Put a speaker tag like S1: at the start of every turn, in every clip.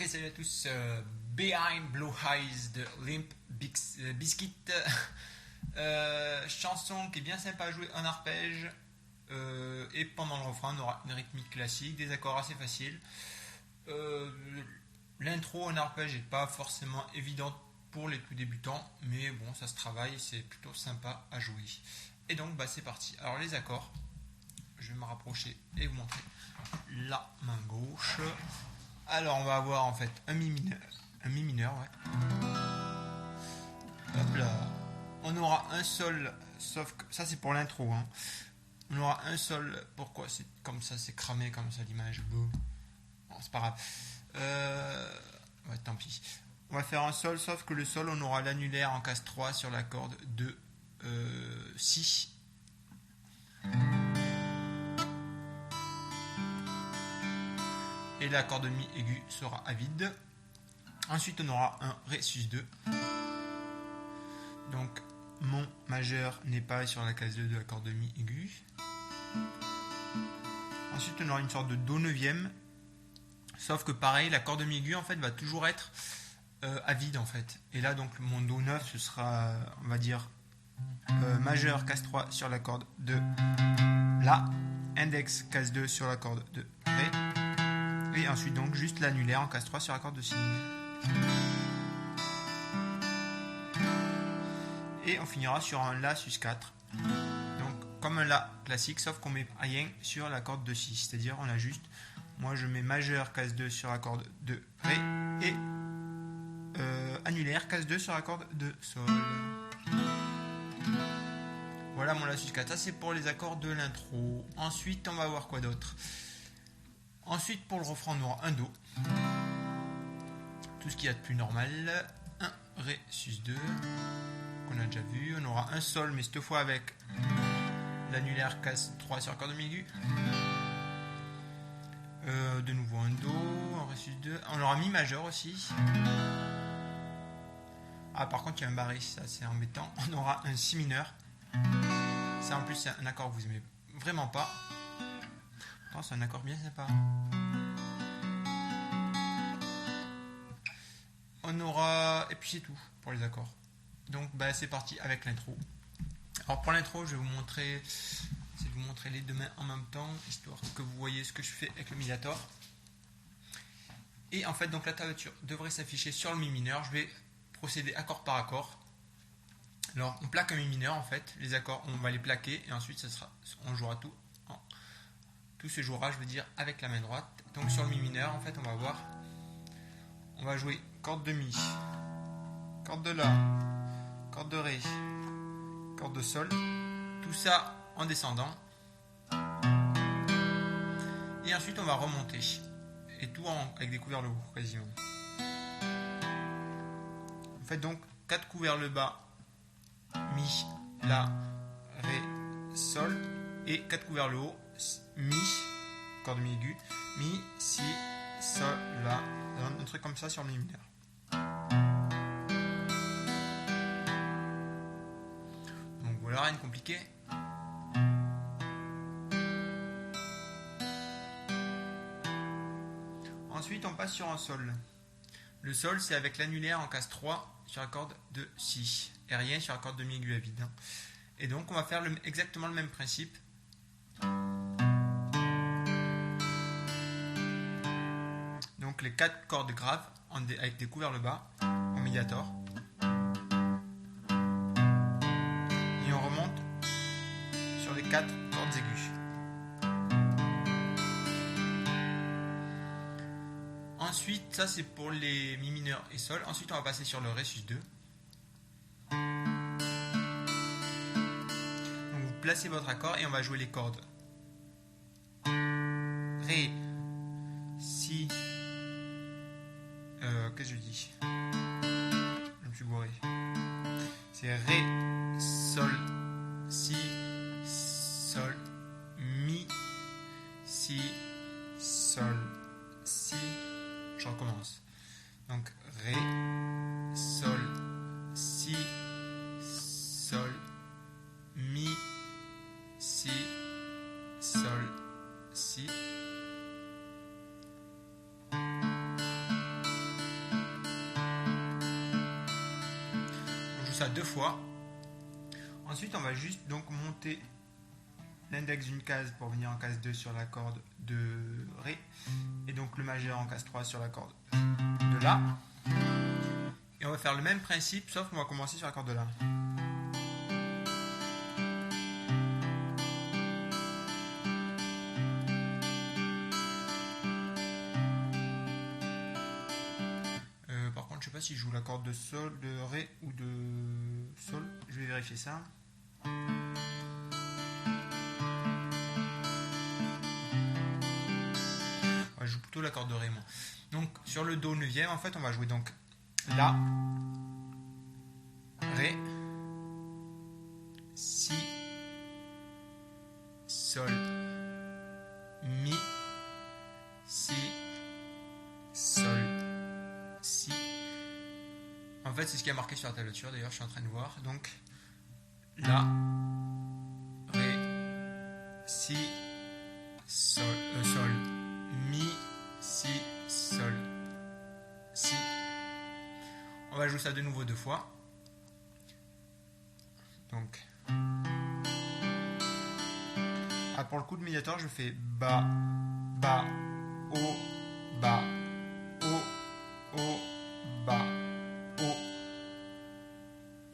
S1: salut à tous. Behind Blue Eyes de Limp Bizkit. Chanson qui est bien sympa à jouer en arpège. Et pendant le refrain, on aura une rythmique classique, des accords assez faciles. L'intro en arpège n'est pas forcément évidente pour les tout débutants, mais bon, ça se travaille, c'est plutôt sympa à jouer. Et donc, c'est parti. Alors, les accords, je vais me rapprocher et vous montrer la main gauche. Alors, on va avoir en fait un mi mineur, ouais. Hop là. On aura un sol, sauf que ça c'est pour l'intro, hein. On aura un sol. Pourquoi c'est comme ça, c'est cramé comme ça l'image. Bon, c'est pas grave. Ouais, tant pis. On va faire un sol, sauf que le sol, on aura l'annulaire en casse 3 sur la corde de Si. Et la corde de Mi aiguë sera à vide. Ensuite, on aura un Ré sus 2. Donc, Mon majeur n'est pas sur la case 2 de la corde de Mi aiguë. Ensuite, on aura une sorte de Do neuvième. Sauf que pareil, la corde de Mi aiguë en fait va toujours être à vide en fait. Et là, donc, mon Do 9, ce sera, on va dire, majeur casse 3 sur la corde de La. Index casse 2 sur la corde de Ré. Et ensuite donc juste l'annulaire en casse 3 sur la corde de Si. Et on finira sur un La sus 4. Donc comme un La classique, sauf qu'on met rien sur la corde de Si. C'est-à-dire on a juste, moi je mets majeur casse 2 sur la corde de Ré et annulaire casse 2 sur la corde de Sol. Voilà mon La sus 4. Ça c'est pour les accords de l'intro. Ensuite on va voir quoi d'autre. Ensuite, pour le refrain, on aura un Do. Tout ce qu'il y a de plus normal. Un Ré sus 2, qu'on a déjà vu. On aura un Sol, mais cette fois avec l'annulaire casse 3 sur la corde de Mi aiguë. De nouveau un Do, un Ré sus 2. On aura Mi majeur aussi. Ah, par contre, il y a un barré, ça c'est embêtant. On aura un Si mineur. Ça, en plus, c'est un accord que vous aimez vraiment pas. C'est un accord bien sympa. On aura... Et puis c'est tout pour les accords. Donc c'est parti avec l'intro. Alors pour l'intro, je vais vous montrer les deux mains en même temps, histoire que vous voyez ce que je fais avec le Mediator. Et en fait, donc la tablature devrait s'afficher sur le Mi mineur. Je vais procéder accord par accord. Alors on plaque un Mi mineur en fait. Les accords, on va les plaquer et ensuite on jouera tout. Tout se jouera, je veux dire, avec la main droite. Donc sur le Mi mineur, en fait, on va jouer corde de Mi, corde de La, corde de Ré, corde de Sol. Tout ça en descendant. Et ensuite, on va remonter. Et tout avec des coups vers le haut, quasiment. En fait, donc, 4 coups vers le bas. Mi, La, Ré, Sol. Et 4 coups vers le haut. Mi, corde Mi aiguë, Mi, Si, Sol, La, un truc comme ça sur le Mi mineur. Donc voilà, rien de compliqué. Ensuite, on passe sur un Sol. Le Sol, c'est avec l'annulaire en casse 3 sur la corde de Si, et rien sur la corde de Mi aiguë à vide. Et donc, on va faire exactement le même principe. Donc les 4 cordes graves avec des coups vers le bas en Mediator. Et on remonte sur les 4 cordes aiguës. Ensuite, ça c'est pour les Mi mineurs et Sol. Ensuite, on va passer sur le Ré sus 2. Donc vous placez votre accord et on va jouer les cordes Ré, Si. Qu'est-ce que je dis? Je me suis gouré. C'est Ré, Sol, Si, Sol, Mi, Si, Sol, Si. Je recommence. Donc Ré, Sol, Si, Sol, Mi, Si, Sol, Si. ça 2 fois. Ensuite, on va juste donc monter l'index d'une case pour venir en case 2 sur la corde de Ré. Et donc le majeur en case 3 sur la corde de La. Et on va faire le même principe, sauf qu'on va commencer sur la corde de La. Par contre, je sais pas si je joue la corde de Sol, de Ré ou de Sol. Je vais vérifier ça. Je joue plutôt la corde de Ré, moi. Donc sur le Do 9e, en fait, on va jouer donc La, Ré, Si, Sol, Mi, Si, Sol, Si. En fait, c'est ce qui est marqué sur la tablature, d'ailleurs, je suis en train de voir. Donc, La, Ré, Si, Sol, Mi, Si, Sol, Si. On va jouer ça de nouveau 2 fois. Donc, pour le coup de médiator, je fais Ba, Ba, O, Ba, O, O, Ba, O.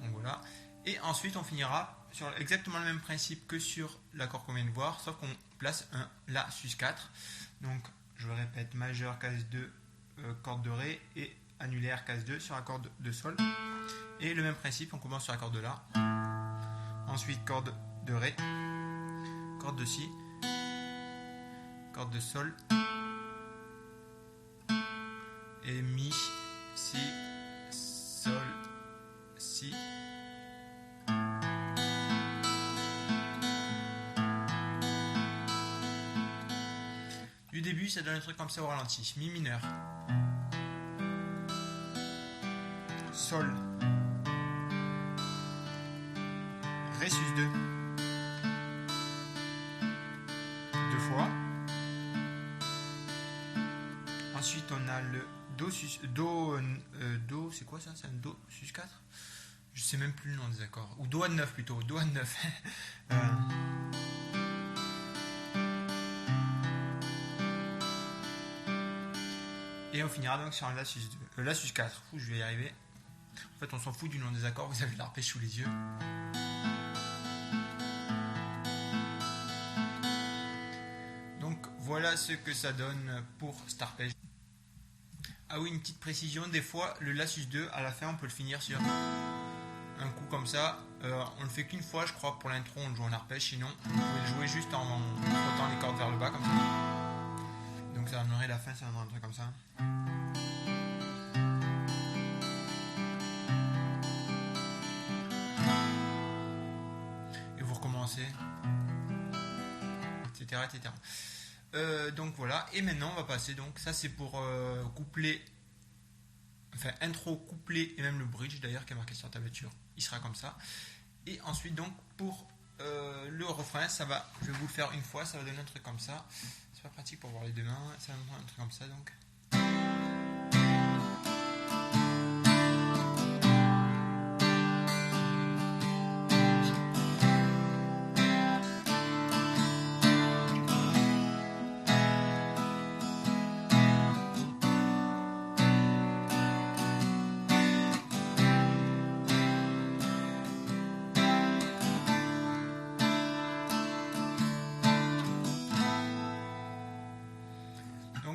S1: Donc voilà. Et ensuite, on finira sur exactement le même principe que sur l'accord qu'on vient de voir, sauf qu'on place un La sus 4. Donc, je répète, majeur, case 2, corde de Ré, et annulaire, case 2 sur la corde de Sol. Et le même principe, on commence sur la corde de La. Ensuite, corde de Ré, corde de Si, corde de Sol, et Mi, Si, Sol, Si. Du début, ça donne un truc comme ça au ralenti. Mi mineur, Sol, Ré sus 2, 2 fois. Ensuite, on a le Do sus Do, c'est quoi ça? C'est un Do sus 4? Je sais même plus le nom des accords. Ou Do à 9 plutôt. Do à 9. Et on finira donc sur un La sus 2. La sus 4. Je vais y arriver. En fait, on s'en fout du nom des accords. Vous avez l'arpège sous les yeux. Donc voilà ce que ça donne pour cet arpège. Ah oui, une petite précision, des fois le La sus 2 à la fin on peut le finir sur un coup comme ça. On le fait qu'une fois, je crois, pour l'intro on le joue en arpège, sinon vous pouvez le jouer juste en frottant les cordes vers le bas comme ça. Donc ça donnerait la fin, ça donnerait un truc comme ça. Et vous recommencez, etc. etc. Donc voilà, et maintenant on va passer, donc ça c'est pour couplet, enfin intro, couplet et même le bridge d'ailleurs qui est marqué sur la tablature, il sera comme ça. Et ensuite donc pour le refrain, ça va, je vais vous le faire une fois, ça va donner un truc comme ça. C'est pas pratique pour voir les deux mains, ça va donner un truc comme ça donc.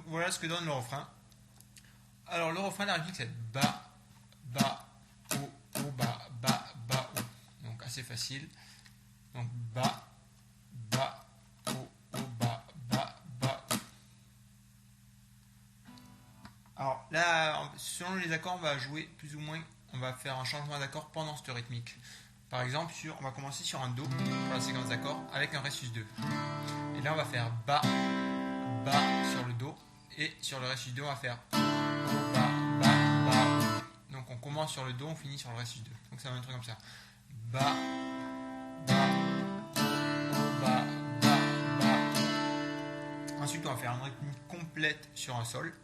S1: Voilà ce que donne le refrain. Alors le refrain de la rythmique c'est Ba, Ba, O, O, Ba, Ba, Ba, O. Donc assez facile. Donc Ba, Ba, O, O, Ba, Ba, Ba, O. Alors là, selon les accords, on va jouer plus ou moins, on va faire un changement d'accord pendant cette rythmique. Par exemple, on va commencer sur un Do pour la séquence d'accords avec un Ré sus 2. Et là on va faire Ba, Ba sur le Do. Et sur le Ré sus 2, on va faire O, Ba, Ba, Ba. Donc on commence sur le Do, on finit sur le Ré sus 2. Donc ça va un truc comme ça. Ba, Ba, O, Ba, Ba, Ba. Ensuite, on va faire une rythmique complète sur un Sol.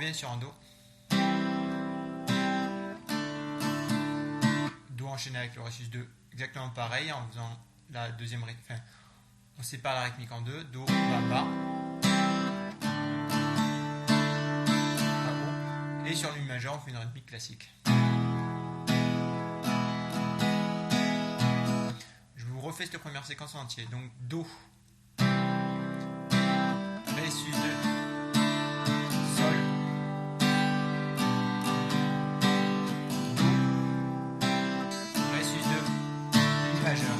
S1: revient sur un Do. Do enchaîné avec le Ré sus 2, exactement pareil en faisant la deuxième rythmique. Enfin, on sépare la rythmique en deux. Do, Fa, Ba. Fa, O. Et sur le Mi majeur, on fait une rythmique classique. Je vous refais cette première séquence en entier. Donc Do, Ré sus 2, Sol, Do, Ré sus 2, Mi majeur.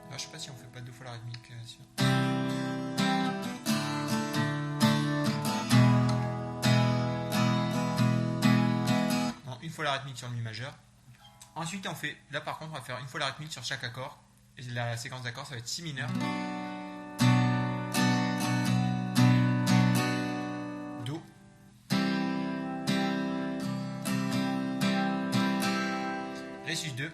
S1: Alors, je sais pas si on fait pas deux fois la rythmique. Non, une fois la rythmique sur le Mi majeur. Ensuite, on fait, là par contre, on va faire une fois la rythmique sur chaque accord. Et la séquence d'accords, ça va être Si mineur, Do, Ré sus 2.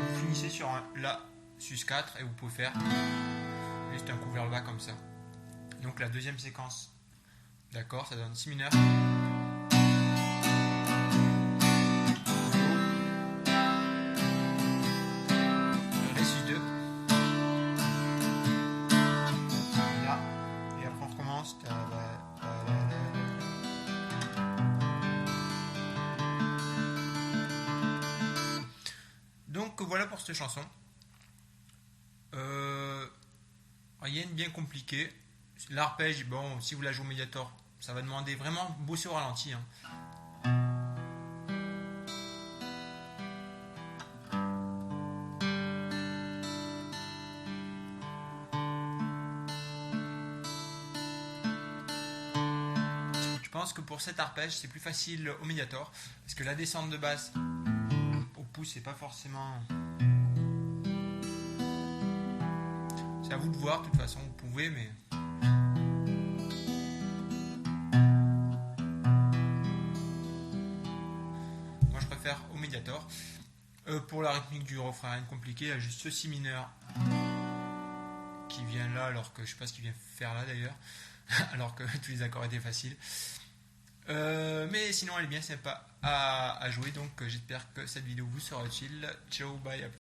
S1: Vous finissez sur un La sus 4 et vous pouvez faire juste un coup vers le bas comme ça. Donc la deuxième séquence d'accords, ça donne Si mineur, Ré sus 2, La, et après on recommence. Donc voilà pour cette chanson. Rien de bien compliqué. L'arpège, bon, si vous la jouez au médiator, ça va demander vraiment bosser au ralenti. Hein. Je pense que pour cet arpège, c'est plus facile au médiator, parce que la descente de basse au pouce, c'est pas forcément. C'est à vous de voir, de toute façon, vous pouvez, mais. Moi, je préfère au médiator. Pour la rythmique du refrain, rien de compliqué, il y a juste ce Si mineur qui vient là, alors que je sais pas ce qu'il vient faire là d'ailleurs, alors que tous les accords étaient faciles. Mais sinon, elle est bien sympa à jouer, donc j'espère que cette vidéo vous sera utile. Ciao, bye.